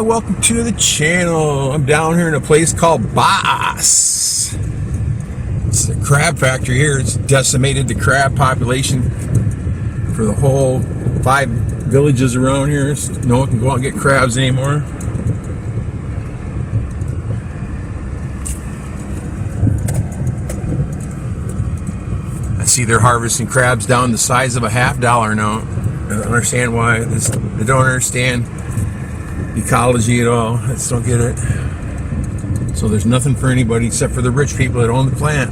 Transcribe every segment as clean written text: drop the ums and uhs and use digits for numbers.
welcome to the channel. I'm down here in a place called Boss. It's a crab factory here. It's decimated the crab population for the whole 5 villages around here. So no one can go out and get crabs anymore. I see they're harvesting crabs down the size of a $50 note. I don't understand why. They don't understand ecology at all. I just don't get it. So there's nothing for anybody except for the rich people that own the plant.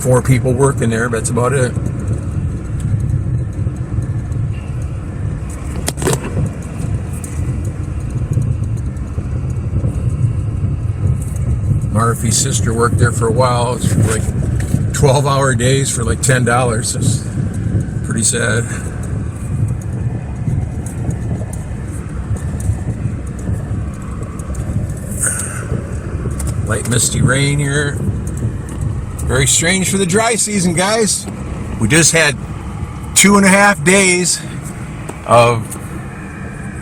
4 people working there, but that's about it. Murphy's sister worked there for a while. It's like 12-hour days for like $10. It's pretty sad. Light misty rain here. Very strange for the dry season, guys. We just had 2.5 days of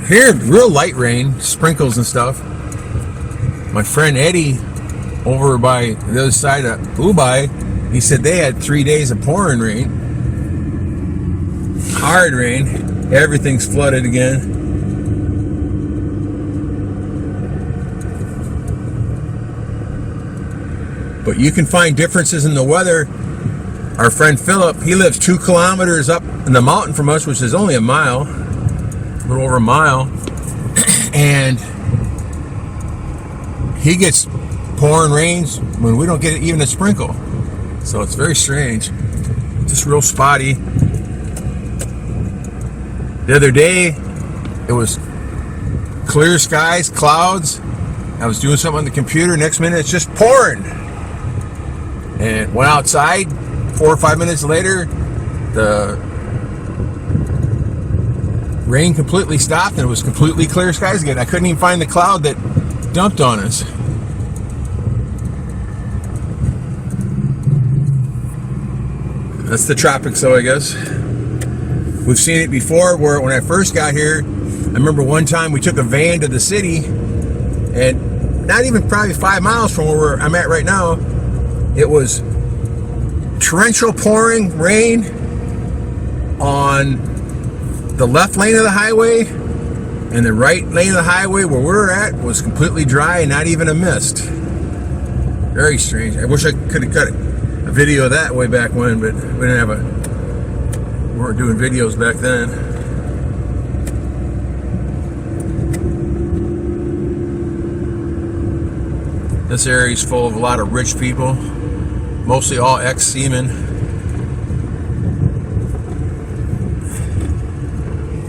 here real light rain, sprinkles and stuff. My friend Eddie over by the other side of Ubai, he said they had 3 days of pouring rain. Hard rain. Everything's flooded again. But you can find differences in the weather. Our friend Philip, he lives 2 kilometers up in the mountain from us, which is only a mile, a little over a mile. And he gets pouring rains when we don't get even a sprinkle. So it's very strange. Just real spotty. The other day, it was clear skies, clouds. I was doing something on the computer. Next minute, it's just pouring. And went outside. 4 or 5 minutes later, the rain completely stopped and it was completely clear skies again. I couldn't even find the cloud that dumped on us. That's the tropics, though, I guess. We've seen it before. Where when I first got here, I remember one time we took a van to the city, and not even probably 5 miles from where I'm at right now, it was torrential pouring rain on the left lane of the highway, and the right lane of the highway where we're at was completely dry and not even a mist. Very strange. I wish I could have cut a video of that way back when, but we weren't doing videos back then. This area is full of a lot of rich people, mostly all ex-seamen.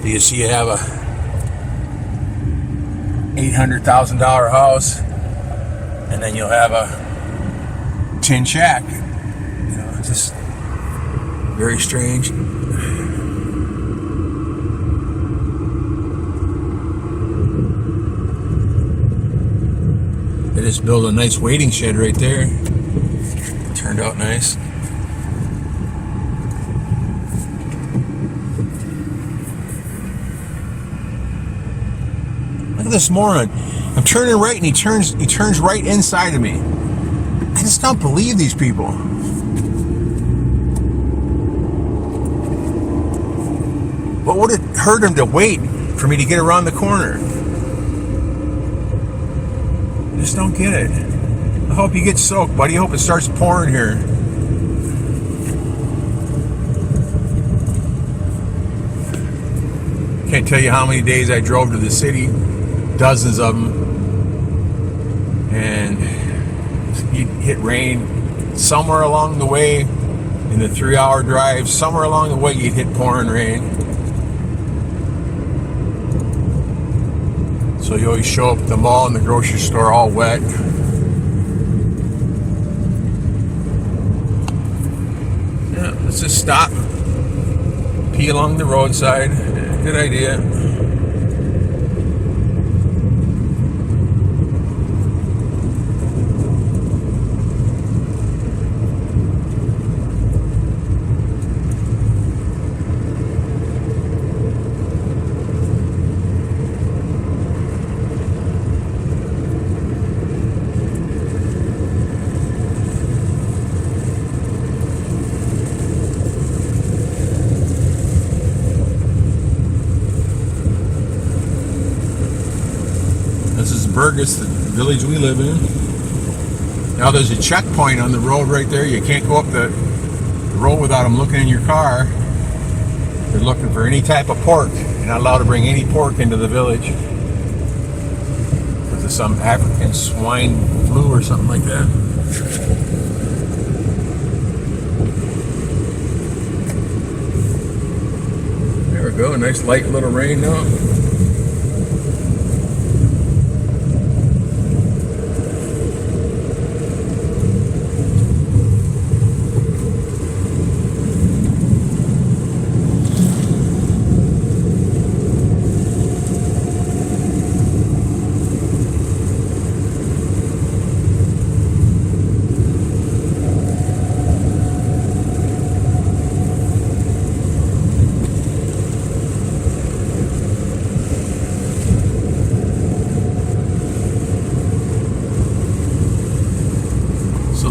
You see, you have a $800,000 house, and then you'll have a tin shack. You know, it's just very strange. They just built a nice waiting shed right there. Turned out nice. Look at this moron. I'm turning right and he turns right inside of me. I just don't believe these people. What would it hurt him to wait for me to get around the corner? I just don't get it. I hope you get soaked, buddy. I hope it starts pouring here. Can't tell you how many days I drove to the city. Dozens of them. And you hit rain somewhere along the way in the 3-hour drive. Somewhere along the way you'd hit pouring rain. So you always show up at the mall and the grocery store all wet. Yeah, let's just stop. Pee along the roadside. Good idea. Burgess, the village we live in. Now there's a checkpoint on the road right there. You can't go up the road without them looking in your car. They're looking for any type of pork. You're not allowed to bring any pork into the village because of some African swine flu or something like that. There we go, nice light little rain now.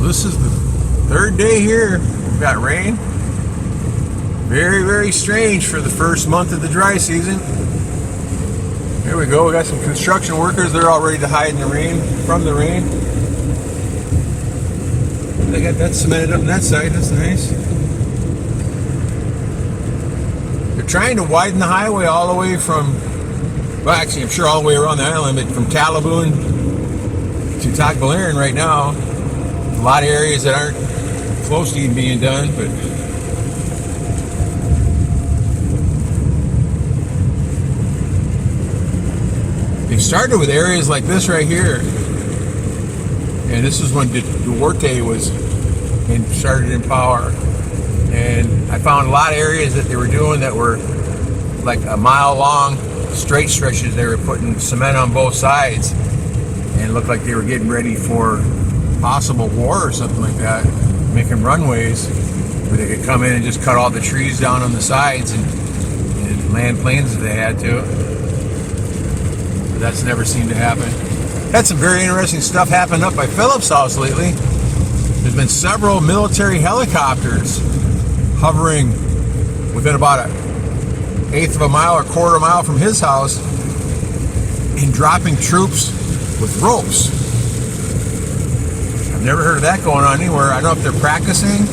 This is the third day here. We've got rain. Very, very strange for the first month of the dry season. Here we go. We got some construction workers. They're all ready to hide in the rain, from the rain. They got that cemented up on that side. That's nice. They're trying to widen the highway all the way from, well, actually, I'm sure all the way around the island, but from Talabun to Tagbilaran right now. A lot of areas that aren't close to even being done, but they started with areas like this right here, and this is when Duarte was started in power. And I found a lot of areas that they were doing that were like a mile long, straight stretches. They were putting cement on both sides, and it looked like they were getting ready for possible war or something like that, making runways where they could come in and just cut all the trees down on the sides and land planes if they had to. But that's never seemed to happen. Had some very interesting stuff happen up by Philip's house lately. There's been several military helicopters hovering within about an eighth of a mile or quarter mile from his house and dropping troops with ropes. Never heard of that going on anywhere. I don't know if they're practicing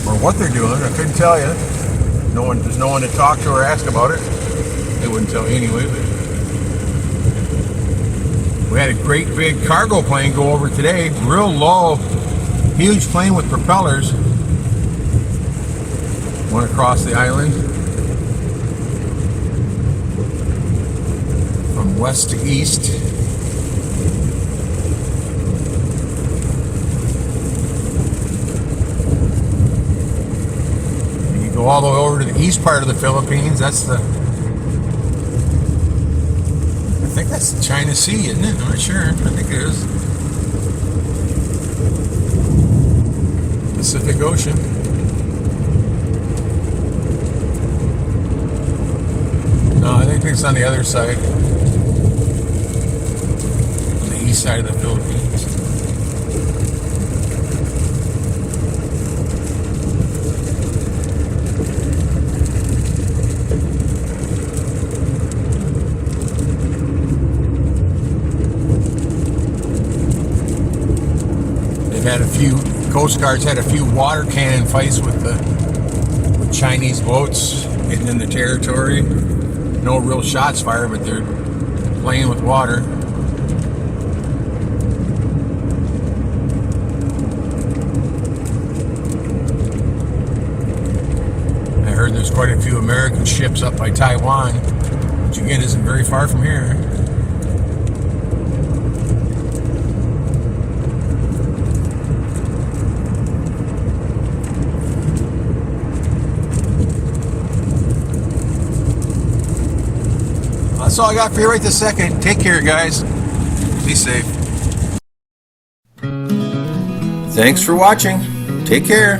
or what they're doing. I couldn't tell you. There's no one to talk to or ask about it. They wouldn't tell you anyway. But we had a great big cargo plane go over today. Real low, huge plane with propellers. Went across the island from west to east. Go all the way over to the east part of the Philippines. I think that's the China Sea, isn't it? I'm not sure. I think it is. Pacific Ocean. No, I think it's on the other side. On the east side of the Philippines. Had a few Coast Guards had a few water cannon fights with Chinese boats getting in the territory. No real shots fired, but they're playing with water. I heard there's quite a few American ships up by Taiwan, which again isn't very far from here. That's all I got for you right this second. Take care, guys. Be safe. Thanks for watching. Take care.